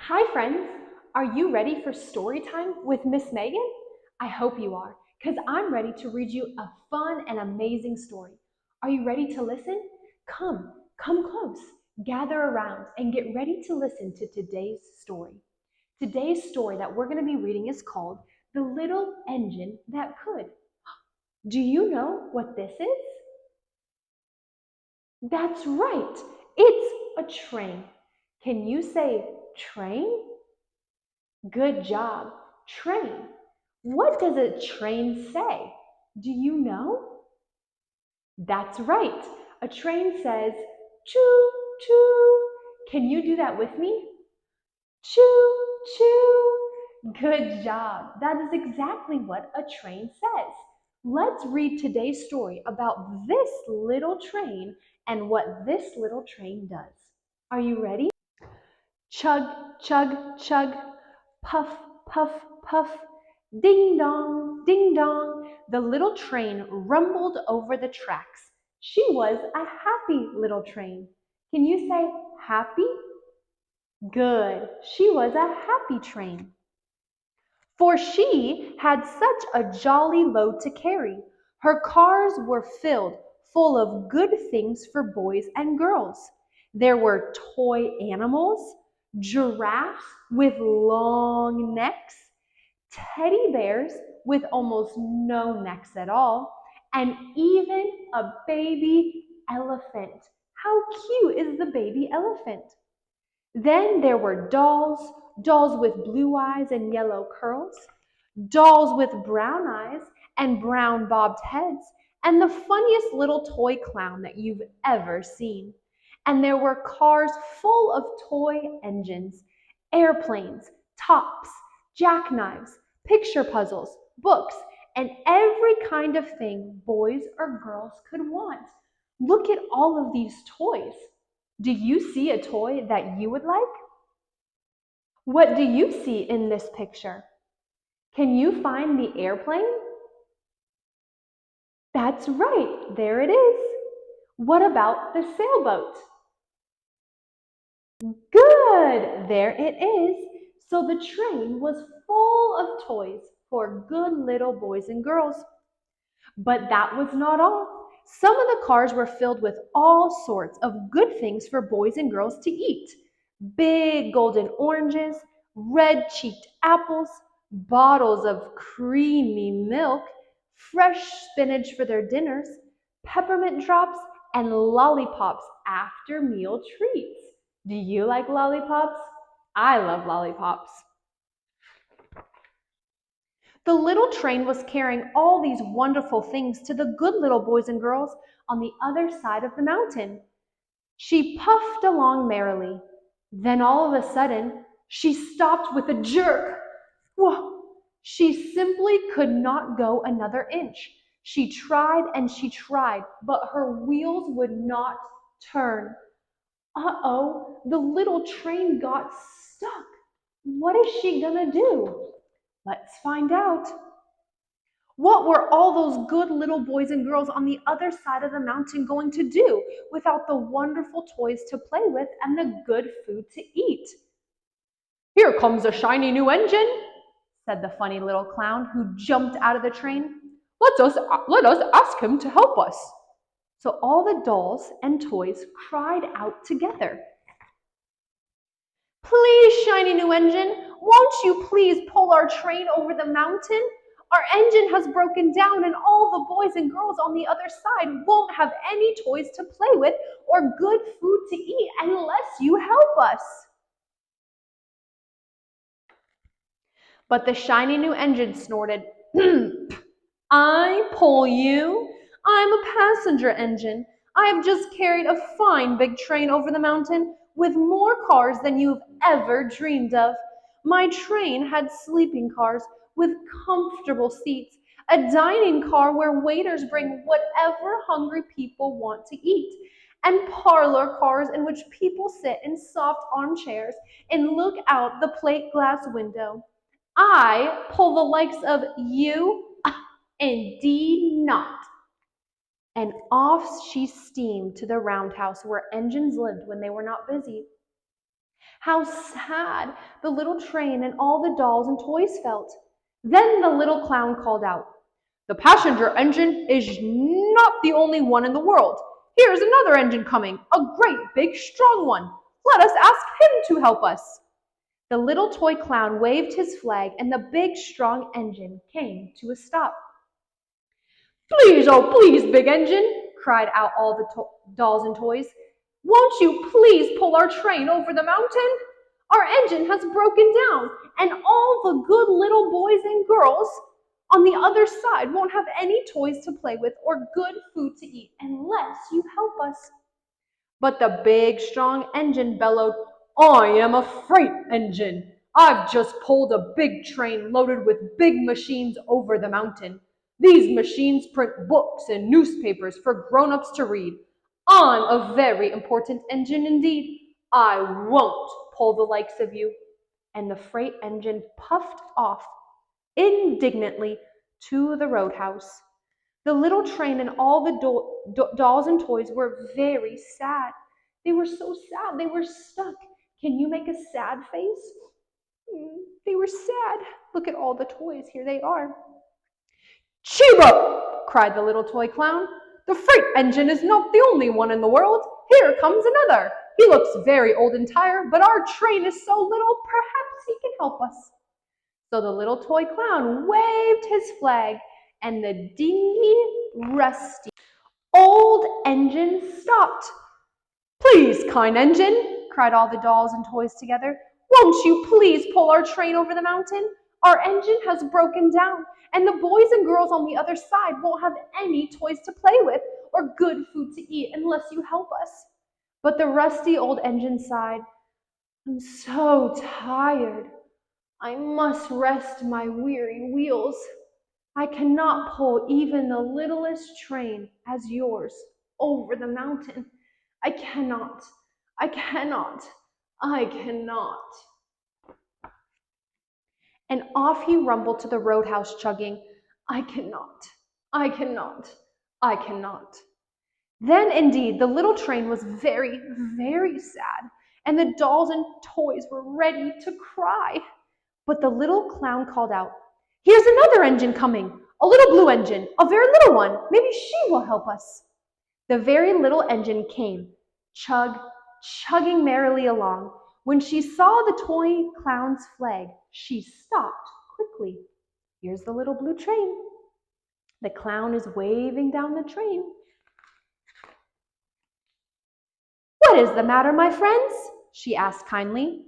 Hi, friends. Are you ready for story time with Miss Megan? I hope you are, because I'm ready to read you a fun and amazing story. Are you ready to listen? Come close, gather around, and get ready to listen to today's story. Today's story that we're going to be reading is called The Little Engine That Could. Do you know what this is? That's right, it's a train. Can you say train? Good job. Train. What does a train say? Do you know? That's right. A train says choo choo. Can you do that with me? Choo choo. Good job. That is exactly what a train says. Let's read today's story about this little train and what this little train does. Are you ready? Chug, chug, chug, puff, puff, puff, ding dong, the little train rumbled over the tracks. She was a happy little train. Can you say happy? Good. She was a happy train. For she had such a jolly load to carry. Her cars were filled full of good things for boys and girls. There were toy animals, giraffes with long necks, teddy bears with almost no necks at all, and even a baby elephant. How cute is the baby elephant? Then there were dolls with blue eyes and yellow curls, dolls with brown eyes and brown bobbed heads, and the funniest little toy clown that you've ever seen. And there were cars full of toy engines, airplanes, tops, jackknives, picture puzzles, books, and every kind of thing boys or girls could want. Look at all of these toys. Do you see a toy that you would like? What do you see in this picture? Can you find the airplane? That's right, there it is. What about the sailboat? Good, there it is. So the train was full of toys for good little boys and girls. But that was not all. Some of the cars were filled with all sorts of good things for boys and girls to eat. Big golden oranges, red cheeked apples, bottles of creamy milk, fresh spinach for their dinners, peppermint drops, and lollipops after meal treats. Do you like lollipops? I love lollipops. The little train was carrying all these wonderful things to the good little boys and girls on the other side of the mountain. She puffed along merrily. Then all of a sudden, she stopped with a jerk. Whoa! She simply could not go another inch. She tried and she tried, but her wheels would not turn. Uh-oh, the little train got stuck. What is she gonna do? Let's find out. What were all those good little boys and girls on the other side of the mountain going to do without the wonderful toys to play with and the good food to eat? Here comes a shiny new engine, said the funny little clown who jumped out of the train. Let us ask him to help us. So all the dolls and toys cried out together. Please, shiny new engine, won't you please pull our train over the mountain? Our engine has broken down and all the boys and girls on the other side won't have any toys to play with or good food to eat unless you help us. But the shiny new engine snorted, I pull you? I'm a passenger engine. I have just carried a fine big train over the mountain with more cars than you've ever dreamed of. My train had sleeping cars with comfortable seats, a dining car where waiters bring whatever hungry people want to eat, and parlor cars in which people sit in soft armchairs and look out the plate glass window. I pull the likes of you? Indeed not. And off she steamed to the roundhouse where engines lived when they were not busy. How sad the little train and all the dolls and toys felt. Then the little clown called out, "The passenger engine is not the only one in the world. Here's another engine coming, a great big strong one. Let us ask him to help us." The little toy clown waved his flag and the big strong engine came to a stop. "Please, oh please, big engine," cried out all the dolls and toys. "Won't you please pull our train over the mountain? Our engine has broken down, and all the good little boys and girls on the other side won't have any toys to play with or good food to eat unless you help us." But the big, strong engine bellowed, "I am a freight engine. I've just pulled a big train loaded with big machines over the mountain. These machines print books and newspapers for grown-ups to read. I'm a very important engine indeed. I won't pull the likes of you." And the freight engine puffed off indignantly to the roadhouse. The little train and all the dolls and toys were very sad. They were so sad. They were stuck. Can you make a sad face? They were sad. Look at all the toys. Here they are. "Chiba!" cried the little toy clown. "The freight engine is not the only one in the world. Here comes another. He looks very old and tired, but our train is so little, perhaps he can help us." So the little toy clown waved his flag, and the dingy, rusty, old engine stopped. "Please, kind engine," cried all the dolls and toys together, "won't you please pull our train over the mountain? Our engine has broken down, and the boys and girls on the other side won't have any toys to play with or good food to eat unless you help us." But the rusty old engine sighed, "I'm so tired. I must rest my weary wheels. I cannot pull even the littlest train as yours over the mountain. I cannot, I cannot, I cannot." And off he rumbled to the roadhouse, chugging, "I cannot, I cannot, I cannot." Then indeed the little train was very, very sad, and the dolls and toys were ready to cry. But the little clown called out, "Here's another engine coming, a little blue engine, a very little one. Maybe she will help us." The very little engine came, chugging merrily along. When she saw the toy clown's flag, she stopped quickly. Here's the little blue train. The clown is waving down the train. "What is the matter, my friends?" she asked kindly.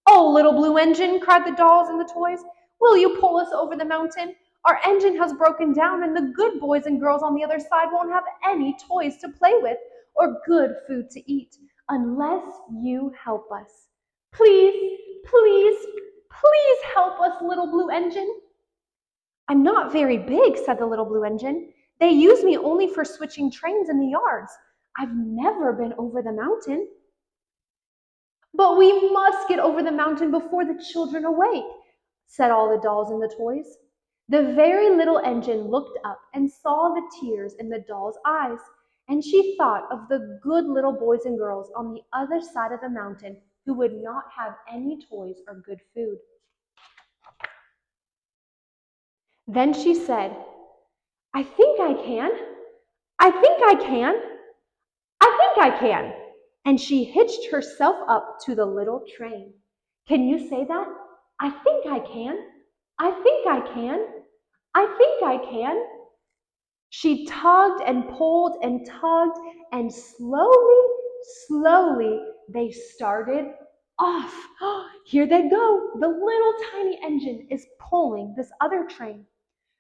"Oh, little blue engine," cried the dolls and the toys, "will you pull us over the mountain? Our engine has broken down, and the good boys and girls on the other side won't have any toys to play with or good food to eat unless you help us. Please, please, please help us, little blue engine." "I'm not very big," said the little blue engine. "They use me only for switching trains in the yards. I've never been over the mountain." "But we must get over the mountain before the children awake," said all the dolls and the toys. The very little engine looked up and saw the tears in the doll's eyes, and she thought of the good little boys and girls on the other side of the mountain who would not have any toys or good food. Then she said, "I think I can. I think I can. I think I can." And she hitched herself up to the little train. Can you say that? I think I can. I think I can. I think I can. She tugged and pulled and tugged, and slowly, slowly, they started off. Here they go. The little tiny engine is pulling this other train.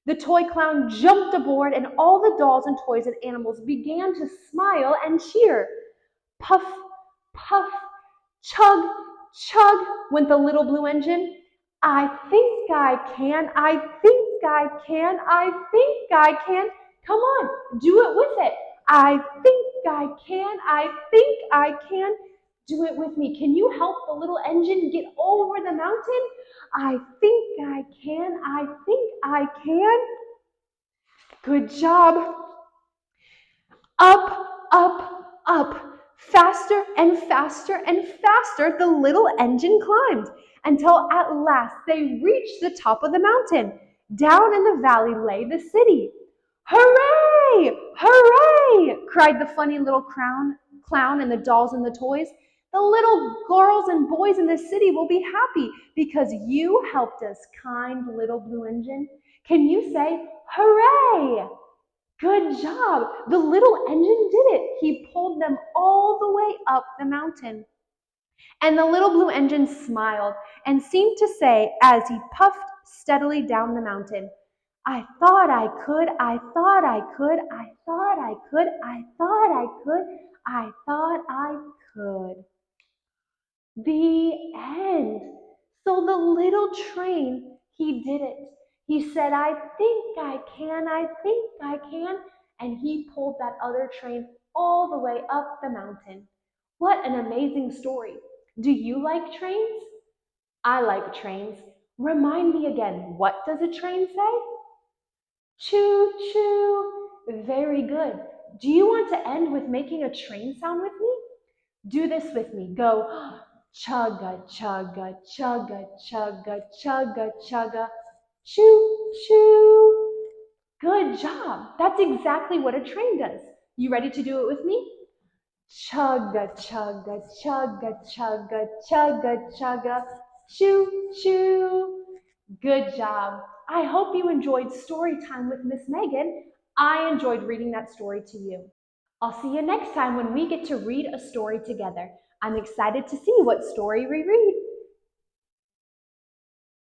The toy clown jumped aboard, and all the dolls and toys and animals began to smile and cheer. Puff, puff, chug, chug went the little blue engine. I think I can, I think I can, I think I can. Come on, do it with it. I think I can, I think I can. Do it with me. Can you help the little engine get over the mountain? I think I can, I think I can. Good job. Up, up, up. Faster and faster and faster the little engine climbed until at last they reached the top of the mountain. Down in the valley lay the city. Hooray! Hooray! Cried the funny little clown and the dolls and the toys. The little girls and boys in the city will be happy because you helped us, kind little blue engine. Can you say, hooray? Good job! The little engine did it. He pulled them all the way up the mountain. And the little blue engine smiled and seemed to say as he puffed steadily down the mountain, I thought I could, I thought I could, I thought I could, I thought I could, I thought I could. The end. So the little train, he did it. He said, I think I can, I think I can. And he pulled that other train all the way up the mountain. What an amazing story. Do you like trains? I like trains. Remind me again, what does a train say? Choo choo. Very good. Do you want to end with making a train sound with me? Do this with me. Go chugga, chugga, chugga, chugga, chugga, chugga, choo choo. Good job. That's exactly what a train does. You ready to do it with me? Chugga, chugga, chugga, chugga, chugga, chugga, choo choo. Good job. I hope you enjoyed story time with Miss Megan. I enjoyed reading that story to you. I'll see you next time when we get to read a story together. I'm excited to see what story we read.